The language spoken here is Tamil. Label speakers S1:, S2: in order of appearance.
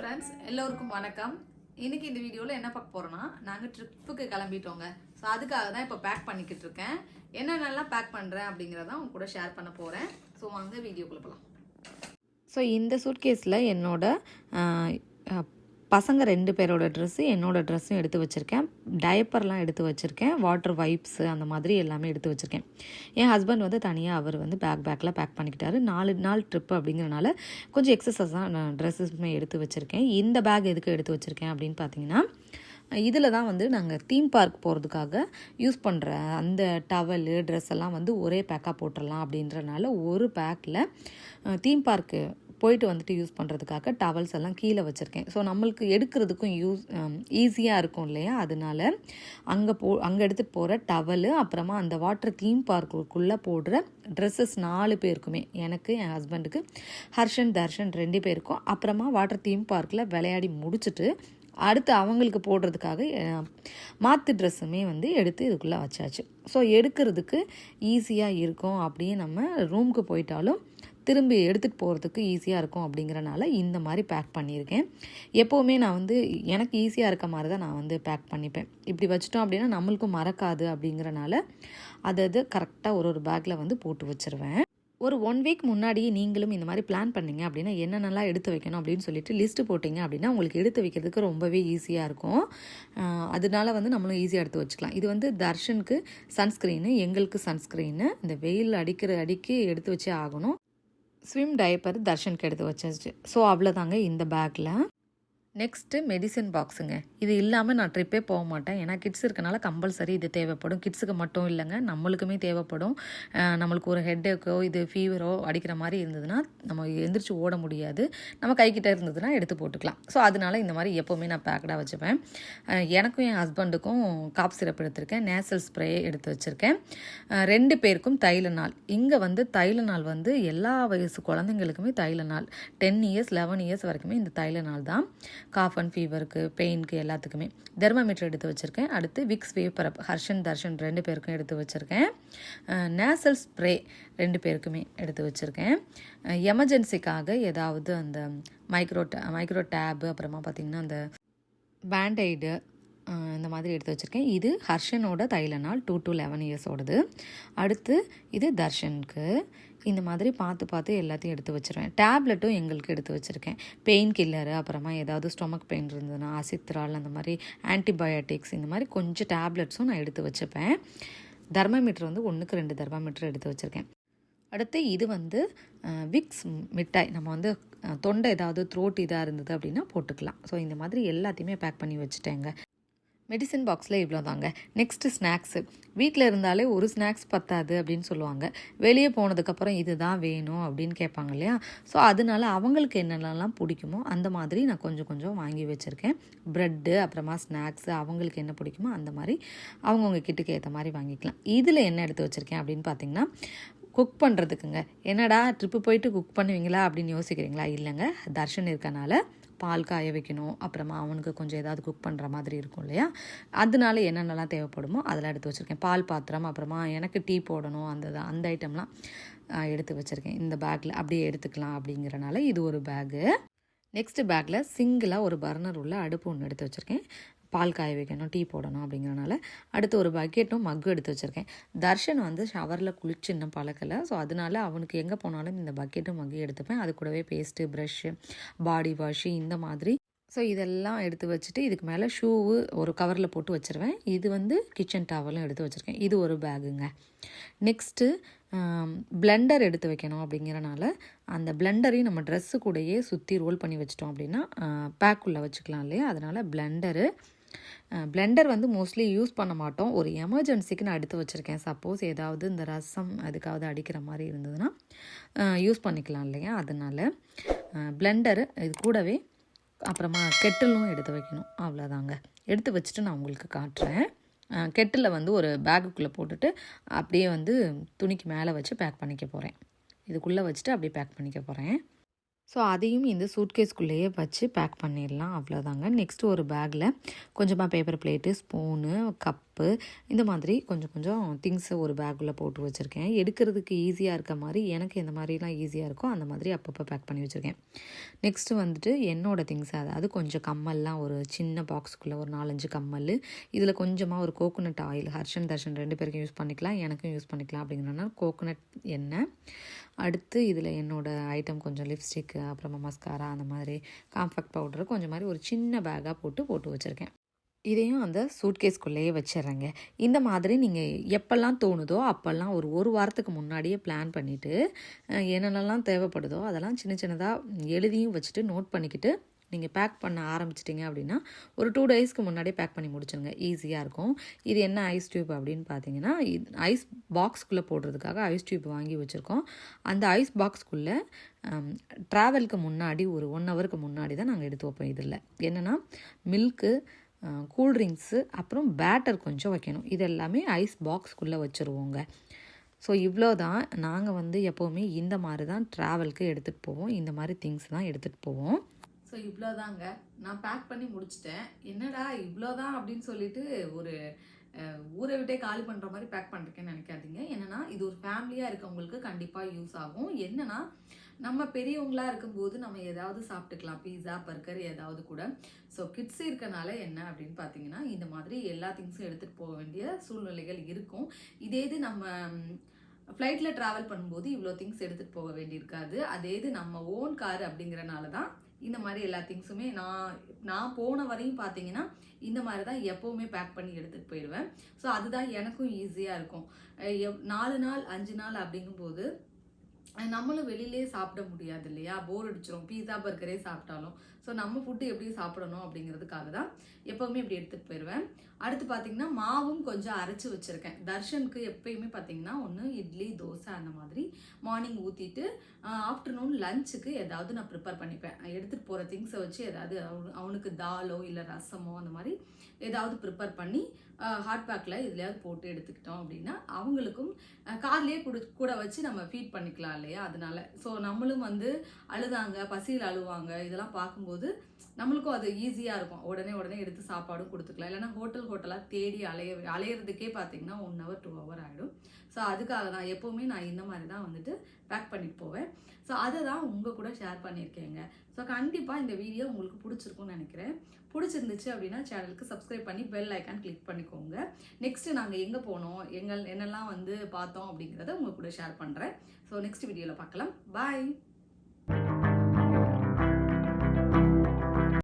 S1: ஃப்ரெண்ட்ஸ் எல்லோருக்கும் வணக்கம். இன்னைக்கு இந்த வீடியோவில் என்ன பார்க்க போறோம்னா நாங்கள் ட்ரிப்புக்கு கிளம்பிட்டோங்க. ஸோ அதுக்காக தான் இப்போ பேக் பண்ணிக்கிட்டு இருக்கேன். என்னென்னலாம் பேக் பண்ணுறேன் அப்படிங்கிறத உங்க கூட ஷேர் பண்ண போகிறேன். ஸோ வாங்க வீடியோக்குள்ள போகலாம்.
S2: ஸோ இந்த சூட்கேஸில் என்னோட பசங்க 2 பேரோட ட்ரெஸ்ஸு என்னோடய ட்ரெஸ்ஸும் எடுத்து வச்சுருக்கேன். டயப்பர்லாம் எடுத்து வச்சுருக்கேன். வாட்டர் வைப்ஸு அந்த மாதிரி எல்லாமே எடுத்து வச்சுருக்கேன். என் ஹஸ்பண்ட் வந்து தனியாக அவர் வந்து பேக்கில் பேக் பண்ணிக்கிட்டாரு. 4 நாள் ட்ரிப்பு அப்படிங்கிறனால கொஞ்சம் எக்ஸசைஸ் தான் நான் ட்ரெஸ்ஸஸுமே எடுத்து வச்சுருக்கேன். இந்த பேக் எதுக்கு எடுத்து வச்சுருக்கேன் அப்படின்னு பார்த்தீங்கன்னா, இதில் தான் வந்து நாங்கள் தீம் பார்க் போகிறதுக்காக யூஸ் பண்ணுற அந்த டவலு ட்ரெஸ் எல்லாம் வந்து ஒரே பேக்காக போட்டுடலாம் அப்படின்றனால ஒரு பேக்கில் தீம் பார்க்கு போயிட்டு வந்துட்டு யூஸ் பண்ணுறதுக்காக டவல்ஸ் எல்லாம் கீழே வச்சுருக்கேன். ஸோ நம்மளுக்கு எடுக்கிறதுக்கும் ஈஸியாக இருக்கும் இல்லையா, அதனால அங்கே எடுத்துகிட்டு போகிற டவலு, அப்புறமா அந்த வாட்டர் தீம் பார்க்குள்ளே போடுற ட்ரெஸ்ஸஸ் 4 பேருக்குமே, எனக்கு, என் ஹஸ்பண்டுக்கு, ஹர்ஷன் தர்ஷன் 2 பேருக்கும், அப்புறமா வாட்டர் தீம் பார்க்கில் விளையாடி முடிச்சுட்டு அடுத்து அவங்களுக்கு போடுறதுக்காக மாற்று ட்ரெஸ்ஸுமே வந்து எடுத்து இதுக்குள்ளே வச்சாச்சு. ஸோ எடுக்கிறதுக்கு ஈஸியாக இருக்கும். அப்படியே நம்ம ரூமுக்கு போயிட்டாலும் திரும்பி எடுத்துகிட்டு போகிறதுக்கு ஈஸியாக இருக்கும் அப்படிங்கிறனால இந்த மாதிரி பேக் பண்ணியிருக்கேன். எப்போவுமே நான் வந்து எனக்கு ஈஸியாக இருக்க மாதிரி தான் நான் வந்து பேக் பண்ணிப்பேன். இப்படி வச்சிட்டோம் அப்படின்னா நம்மளுக்கும் மறக்காது அப்படிங்கிறனால அது கரெக்டாக ஒரு பேக்கில் வந்து போட்டு வச்சுருவேன். ஒரு 1 வீக் முன்னாடி நீங்களும் இந்த மாதிரி பிளான் பண்ணிங்க அப்படின்னா என்னென்னலாம் எடுத்து வைக்கணும் அப்படின்னு சொல்லிட்டு லிஸ்ட்டு போட்டிங்க அப்படின்னா உங்களுக்கு எடுத்து வைக்கிறதுக்கு ரொம்பவே ஈஸியாக இருக்கும். அதனால வந்து நம்மளும் ஈஸியாக எடுத்து வச்சுக்கலாம். இது வந்து தர்ஷனுக்கு சன்ஸ்க்ரீனு, எங்களுக்கு சன்ஸ்க்ரீனு. இந்த வெயில் அடிக்கி எடுத்து வச்சே ஆகணும். ஸ்விம் டயப்பர் தர்ஷனுக்கு எடுத்து வச்சாச்சு. ஸோ அவ்வளோதாங்க இந்த பேக்கில். நெக்ஸ்ட்டு மெடிசன் பாக்ஸுங்க. இது இல்லாமல் நான் ட்ரிப்பே போக மாட்டேன். ஏன்னா கிட்ஸ் இருக்கனால கம்பல்சரி இது தேவைப்படும். கிட்ஸுக்கு மட்டும் இல்லைங்க, நம்மளுக்குமே தேவைப்படும். நம்மளுக்கு ஒரு ஹெட்டேக்கோ இது ஃபீவரோ அடிக்கிற மாதிரி இருந்ததுன்னா நம்ம எந்திரிச்சு ஓட முடியாது. நம்ம கைக்கிட்ட இருந்ததுன்னா எடுத்து போட்டுக்கலாம். ஸோ அதனால இந்த மாதிரி எப்போவுமே நான் பேக்கடாக வச்சுப்பேன். எனக்கும் என் ஹஸ்பண்டுக்கும் காப் சிரப் எடுத்திருக்கேன். நேசல் ஸ்ப்ரே எடுத்து வச்சுருக்கேன். 2 பேருக்கும் தைல நாள். இங்கே வந்து தைல நாள் வந்து எல்லா வயசு குழந்தைங்களுக்குமே தைல நாள். 10 இயர்ஸ் 11 இயர்ஸ் வரைக்குமே இந்த தைல நாள் தான். காஃப் அண்ட் ஃபீவருக்கு, பெயினுக்கு, எல்லாத்துக்குமே. தெர்மாமீட்டர் எடுத்து வச்சுருக்கேன். அடுத்து விக்ஸ் வேப்பரப் ஹர்ஷன் தர்ஷன் 2 பேருக்கும் எடுத்து வச்சுருக்கேன். நேசல் ஸ்ப்ரே 2 பேருக்குமே எடுத்து வச்சுருக்கேன். எமர்ஜென்சிக்காக ஏதாவது அந்த மைக்ரோ டேபு, அப்புறமா பார்த்திங்கன்னா அந்த பேண்டைடு இந்த மாதிரி எடுத்து வச்சுருக்கேன். இது ஹர்ஷனோட தைல நாள் 2 to 11 இயர்ஸோடது. அடுத்து இது தர்ஷனுக்கு. இந்த மாதிரி பார்த்து எல்லாத்தையும் எடுத்து வச்சுருவேன். டேப்லெட்டும் எங்களுக்கு எடுத்து வச்சுருக்கேன். பெயின் கில்லரு, அப்புறமா ஏதாவது ஸ்டொமக் பெயின் இருந்ததுன்னா அசித்ரால், அந்த மாதிரி ஆன்டிபயோட்டிக்ஸ், இந்த மாதிரி கொஞ்சம் டேப்லெட்ஸும் நான் எடுத்து வச்சுப்பேன். தெர்மாமீட்டர் வந்து 1க்கு 2 தெர்மாமீட்டர் எடுத்து வச்சுருக்கேன். அடுத்து இது வந்து விக்ஸ் மிட்டாய். நம்ம வந்து தொண்டை ஏதாவது த்ரோட் இதாக இருந்தது அப்படின்னா போட்டுக்கலாம். ஸோ இந்த மாதிரி எல்லாத்தையுமே பேக் பண்ணி வச்சுட்டேங்க. மெடிசன் பாக்ஸில் இவ்வளோ தாங்க. Next snacks. வீட்டில் இருந்தாலே ஒரு ஸ்நாக்ஸ் பத்தாது அப்படின்னு சொல்லுவாங்க. வெளியே போனதுக்கப்புறம் இது தான் வேணும் அப்படின்னு கேட்பாங்க இல்லையா. ஸோ அதனால அவங்களுக்கு என்னென்னலாம் பிடிக்குமோ அந்த மாதிரி நான் கொஞ்சம் வாங்கி வச்சுருக்கேன். ப்ரெட்டு, அப்புறமா ஸ்நாக்ஸு, அவங்களுக்கு என்ன பிடிக்குமோ அந்த மாதிரி அவங்கவுங்க கிட்டுக்கு ஏற்ற மாதிரி வாங்கிக்கலாம். இதில் என்ன எடுத்து வச்சுருக்கேன் அப்படின்னு பார்த்தீங்கன்னா, குக் பண்ணுறதுக்குங்க. என்னடா ட்ரிப்பு போயிட்டு குக் பண்ணுவீங்களா அப்படின்னு யோசிக்கிறீங்களா? இல்லைங்க, தர்ஷன் இருக்கனால பால் காய வைக்கணும், அப்புறமா அவனுக்கு கொஞ்சம் ஏதாவது குக் பண்ணுற மாதிரி இருக்கும் இல்லையா, அதனால என்னென்னலாம் தேவைப்படுமோ அதெல்லாம் எடுத்து வச்சுருக்கேன். பால் பாத்திரம், அப்புறமா எனக்கு டீ போடணும், அந்த ஐட்டம்லாம் எடுத்து வச்சுருக்கேன். இந்த பேக்கில் அப்படியே எடுத்துக்கலாம் அப்படிங்கிறனால இது ஒரு பேகு. நெக்ஸ்ட்டு பேக்கில் சிங்கிளாக ஒரு பர்னர் உள்ள அடுப்பு ஒன்று எடுத்து வச்சுருக்கேன். பால் காய வைக்கணும், டீ போடணும் அப்படிங்கிறனால. அடுத்து ஒரு பக்கெட்டும் மக்கும் எடுத்து வச்சுருக்கேன். தர்ஷன் வந்து ஷவரில் குளிச்சு இன்னும் பழக்கலை. ஸோ அதனால அவனுக்கு எங்கே போனாலும் இந்த பக்கெட்டும் மக்கும் எடுத்துப்பேன். அது கூடவே பேஸ்ட்டு, ப்ரஷ்ஷு, பாடி வாஷு, இந்த மாதிரி. ஸோ இதெல்லாம் எடுத்து வச்சுட்டு இதுக்கு மேலே ஷூவு ஒரு கவரில் போட்டு வச்சுருவேன். இது வந்து கிச்சன் டவலும் எடுத்து வச்சுருக்கேன். இது ஒரு பேகுங்க. நெக்ஸ்ட்டு பிளெண்டர் எடுத்து வைக்கணும் அப்படிங்கிறனால அந்த பிளெண்டரையும் நம்ம ட்ரெஸ்ஸு கூடயே சுற்றி ரோல் பண்ணி வச்சிட்டோம் அப்படின்னா பேக்குள்ளே வச்சுக்கலாம் இல்லையா, அதனால் பிளெண்டர் வந்து மோஸ்ட்லி யூஸ் பண்ண மாட்டோம். ஒரு எமர்ஜென்சிக்கு நான் எடுத்து வச்சுருக்கேன். சப்போஸ் ஏதாவது இந்த ரசம் அதுக்காவது அடிக்கிற மாதிரி இருந்ததுன்னா யூஸ் பண்ணிக்கலாம் இல்லையா, அதனால் பிளெண்டரு இது கூடவே, அப்புறமா கெட்டிலும் எடுத்து வைக்கணும். அவ்வளோதாங்க. எடுத்து வச்சுட்டு நான் உங்களுக்கு காட்டுறேன். கெட்டில் வந்து ஒரு பேக்குக்குள்ளே போட்டுட்டு அப்படியே வந்து துணிக்கு மேலே வச்சு பேக் பண்ணிக்க போகிறேன். இதுக்குள்ளே வச்சுட்டு அப்படியே பேக் பண்ணிக்க போகிறேன். ஸோ அதையும் இந்த சூட்கேஸ்குள்ளேயே வச்சு பேக் பண்ணிடலாம். அவ்வளோதாங்க. நெக்ஸ்ட்டு ஒரு பேக்கில் கொஞ்சமாக paper plate, spoon, cup, cup இந்த மாதிரி கொஞ்சம் கொஞ்சம் திங்ஸை ஒரு பேக்குள்ளே போட்டு வச்சுருக்கேன். எடுக்கிறதுக்கு ஈஸியாக இருக்க மாதிரி எனக்கு எந்த மாதிரிலாம் ஈஸியாக இருக்கோ அந்த மாதிரி அப்பப்போ பேக் பண்ணி வச்சுருக்கேன். நெக்ஸ்ட்டு வந்துட்டு என்னோடய திங்ஸ், அதாவது கொஞ்சம் கம்மல்லாம் ஒரு சின்ன பாக்ஸுக்குள்ளே ஒரு 4-5 கம்மல், இதில் கொஞ்சமாக ஒரு கோகோனட் ஆயில், ஹர்ஷன் தர்ஷன் 2 பேருக்கும் யூஸ் பண்ணிக்கலாம், எனக்கும் யூஸ் பண்ணிக்கலாம் அப்படிங்கிறனால கோகோனட் எண்ணெய். அடுத்து இதில் என்னோடய ஐட்டம் கொஞ்சம் லிப்ஸ்டிக்கு, அப்புறமா மஸ்காரா, அந்த மாதிரி காம்ஃபெக்ட் பவுடரு கொஞ்சம் மாதிரி ஒரு சின்ன பேக்காக போட்டு வச்சுருக்கேன். இதையும் அந்த சூட்கேஸ்குள்ளேயே வச்சிடுறேங்க. இந்த மாதிரி நீங்கள் எப்போல்லாம் தோணுதோ அப்போல்லாம் ஒரு வாரத்துக்கு முன்னாடியே பிளான் பண்ணிவிட்டு என்னென்னலாம் தேவைப்படுதோ அதெல்லாம் சின்ன சின்னதாக எழுதியும் வச்சுட்டு நோட் பண்ணிக்கிட்டு நீங்கள் பேக் பண்ண ஆரம்பிச்சிட்டிங்க அப்படின்னா ஒரு 2 டேஸ்க்கு முன்னாடியே பேக் பண்ணி முடிச்சுருங்க. ஈஸியாக இருக்கும். இது என்ன ஐஸ் டியூப் அப்படின்னு பார்த்தீங்கன்னா, ஐஸ் பாக்ஸ்குள்ளே போடுறதுக்காக ஐஸ் டியூப் வாங்கி வச்சுருக்கோம். அந்த ஐஸ் பாக்ஸ்குள்ளே ட்ராவலுக்கு முன்னாடி ஒரு 1 ஹவருக்கு முன்னாடி தான் நாங்கள் எடுத்து வைப்போம். இதில் என்னென்னா மில்க்கு, கூல்ட்ரிங்க்ஸு, அப்புறம் பேட்டர் கொஞ்சம் வைக்கணும். இது எல்லாமே ஐஸ் பாக்ஸ்குள்ளே வச்சுருவோங்க. ஸோ இவ்வளோ தான். நாங்கள் எப்போவுமே இந்த மாதிரி தான் ட்ராவலுக்கு எடுத்துகிட்டு போவோம். இந்த மாதிரி திங்ஸ் தான் எடுத்துகிட்டு போவோம்.
S1: ஸோ இவ்வளோதாங்க, நான் பேக் பண்ணி முடிச்சிட்டேன். என்னடா இவ்வளோதான் அப்படின்னு சொல்லிட்டு ஒரு ஊரை விட்டே காலி பண்ணுற மாதிரி பேக் பண்ணுறேன்னு நினைக்காதீங்க. என்னென்னா இது ஒரு ஃபேமிலியாக இருக்கவங்களுக்கு கண்டிப்பாக யூஸ் ஆகும். என்னென்னா நம்ம பெரியவங்களாக இருக்கும்போது நம்ம ஏதாவது சாப்பிட்டுக்கலாம், பீஸா, பர்கர் ஏதாவது கூட. ஸோ கிட்ஸ் இருக்கனால என்ன அப்படின்னு பார்த்தீங்கன்னா இந்த மாதிரி எல்லா திங்ஸும் எடுத்துகிட்டு போக வேண்டிய சூழ்நிலைகள் இருக்கும். இதே இது நம்ம ஃப்ளைட்டில் ட்ராவல் பண்ணும்போது இவ்வளோ திங்ஸ் எடுத்துகிட்டு போக வேண்டியிருக்காது. அதே இது நம்ம ஓன் கார் அப்படிங்கிறனால தான் இந்த மாதிரி எல்லா திங்ஸுமே நான் போன வரையும் பார்த்தீங்கன்னா இந்த மாதிரி தான் எப்போவுமே பேக் பண்ணி எடுத்துகிட்டு போயிடுவேன். ஸோ அதுதான் எனக்கும் ஈஸியாக இருக்கும். 4 நாள் 5 நாள் அப்படிங்கும்போது நம்மளும் வெளியிலே சாப்பிட முடியாது இல்லையா, போர் அடிச்சிடும் பீஸா பர்கரே சாப்பிட்டாலும். ஸோ நம்ம ஃபுட்டு எப்படி சாப்பிடணும் அப்படிங்கிறதுக்காக தான் எப்போவுமே இப்படி எடுத்துகிட்டு போயிடுவேன். அடுத்து பார்த்தீங்கன்னா மாவும் கொஞ்சம் அரைச்சி வச்சுருக்கேன். தர்ஷனுக்கு எப்பயுமே பார்த்தீங்கன்னா ஒன்று இட்லி, தோசை அந்த மாதிரி மார்னிங் ஊற்றிட்டு ஆஃப்டர்நூன் லஞ்சுக்கு ஏதாவது நான் ப்ரிப்பேர் பண்ணிப்பேன். எடுத்துகிட்டு போகிற திங்ஸை வச்சு ஏதாவது அவனுக்கு தாலோ இல்லை ரசமோ அந்த மாதிரி ஏதாவது ப்ரிப்பேர் பண்ணி ஹாட் பேக்கில் இதுலையாவது போட்டு எடுத்துக்கிட்டோம் அப்படின்னா அவங்களுக்கும் கார்லேயே கூட வச்சு நம்ம ஃபீட் பண்ணிக்கலாம் இல்லையா. அதனால ஸோ நம்மளும் அழுதாங்க, பசியில் அழுவாங்க, இதெல்லாம் பார்க்கும்போது நம்மளுக்கும் அது ஈஸியாக இருக்கும். உடனே எடுத்து சாப்பாடும் கொடுத்துக்கலாம். இல்லைன்னா ஹோட்டலாக தேடி அலையிறதுக்கே பார்த்தீங்கன்னா 1 hour 2 hour ஆகிடும். ஸோ அதுக்காக தான் எப்போவுமே நான் இந்த மாதிரி தான் பேக் பண்ணிட்டு போவேன். ஸோ அதை தான் உங்கள் கூட ஷேர் பண்ணியிருக்கேங்க. ஸோ கண்டிப்பாக இந்த வீடியோ உங்களுக்கு பிடிச்சிருக்கும்னு நினைக்கிறேன். பிடிச்சிருந்துச்சு அப்படின்னா சேனலுக்கு சப்ஸ்கிரைப் பண்ணி பெல் ஐக்கான் கிளிக் பண்ணிக்கோங்க. நெக்ஸ்ட்டு நாங்கள் எங்கே போனோம், என்னெல்லாம் பார்த்தோம் அப்படிங்கிறத உங்கள் கூட ஷேர் பண்ணுறேன். ஸோ நெக்ஸ்ட் வீடியோவில் பார்க்கலாம். பாய்.